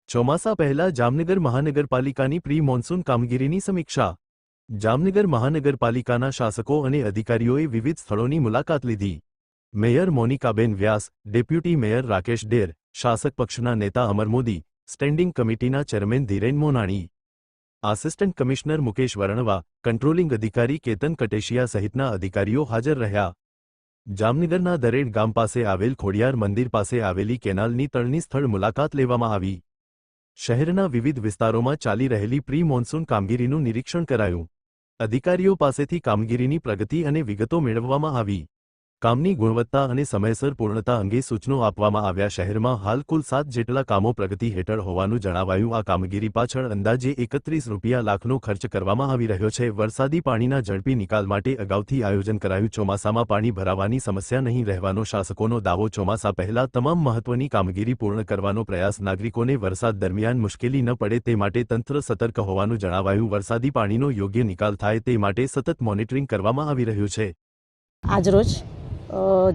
ચોમાસા પહેલા જામનગર મહાનગરપાલિકાની પ્રી મોન્સૂન કામગીરીની સમીક્ષા। જામનગર મહાનગરપાલિકાના શાસકો અને અધિકારીઓએ વિવિધ સ્થળોની મુલાકાત લીધી। Mayor Monikaben Vyas, deputy mayor Rakesh Der, શાસક પક્ષના નેતા અમર મોદી, સ્ટેન્ડિંગ કમિટીના chairman Dhiren Monani, assistant commissioner Mukesh Varanva, controlling અધિકારી કેતન કટેશિયા સહિતના અધિકારીઓ હાજર રહ્યા। જામનગરના દરેડ ગામ પાસે આવેલ ખોડિયાર મંદિર પાસે આવેલી કેનાલની તળની સ્થળ મુલાકાત લેવામાં આવી। શહેરના વિવિધ વિસ્તારોમાં ચાલી રહેલી પ્રી મોન્સૂન કામગીરીનું નિરીક્ષણ કરાયું। અધિકારીઓ પાસેથી કામગીરીની પ્રગતિ અને વિગતો મેળવવામાં આવી। કામની ગુણવત્તા અને સમયસર પૂર્ણતા અંગે સૂચનો આપવામાં આવ્યા। શહેરમાં હાલ કુલ 7 જેટલા કામો પ્રગતિ હેઠળ હોવાનું જણાવાયું। આ કામગીરી પાછળ અંદાજે 31 લાખનો ખર્ચ કરવામાં આવી રહ્યો છે। વરસાદી પાણીના ઝડપી નિકાલ માટે અગાઉથી આયોજન કરાયું। ચોમાસામાં પાણી ભરાવાની સમસ્યા નહીં રહેવાનો શાસકોનો દાવો। ચોમાસા પહેલા તમામ મહત્વની કામગીરી પૂર્ણ કરવાનો પ્રયાસ। નાગરિકોને વરસાદ દરમિયાન મુશ્કેલી ન પડે તે માટે તંત્ર સતર્ક હોવાનું જણાવાયું। વરસાદી પાણીનો યોગ્ય નિકાલ થાય તે માટે સતત મોનિટરિંગ કરવામાં આવી રહ્યું છે। આજરોજ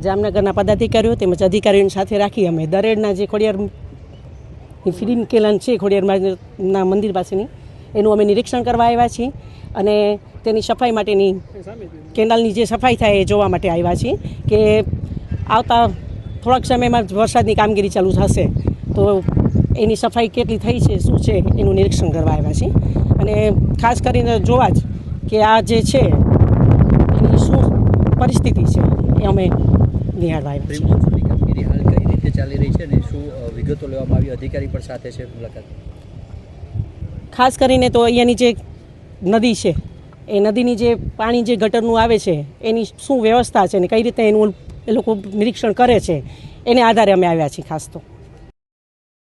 જામનગરના પદાધિકારીઓ તેમજ અધિકારીઓની સાથે રાખી અમે દરેડના જે ખોડિયારની ફિલિંગ કેનાલ છે ખોડિયારના મંદિર પાસેની એનું અમે નિરીક્ષણ કરવા આવ્યા છીએ અને તેની સફાઈ માટેની કેનાલની જે સફાઈ થાય એ જોવા માટે આવ્યા છીએ કે આવતા થોડાક સમયમાં વરસાદની કામગીરી ચાલુ થશે તો એની સફાઈ કેટલી થઈ છે શું છે એનું નિરીક્ષણ કરવા આવ્યા છીએ અને ખાસ કરીને જોવા જ કે આ જે છે એની શું પરિસ્થિતિ છે એ અમે નિહાળવા આવ્યા છીએ। મોન્સૂનની કામગીરી હાલ કઈ રીતે ચાલી રહી છે અને શું વિગતો લેવામાં આવી? અધિકારી પણ સાથે છે મુલાકાત? ખાસ કરીને તો અહીંયાની જે નદી છે એ નદીની જે પાણી જે ગટરનું આવે છે એની શું વ્યવસ્થા છે ને કઈ રીતે એનું એ લોકો નિરીક્ષણ કરે છે એને આધારે અમે આવ્યા છીએ ખાસ તો।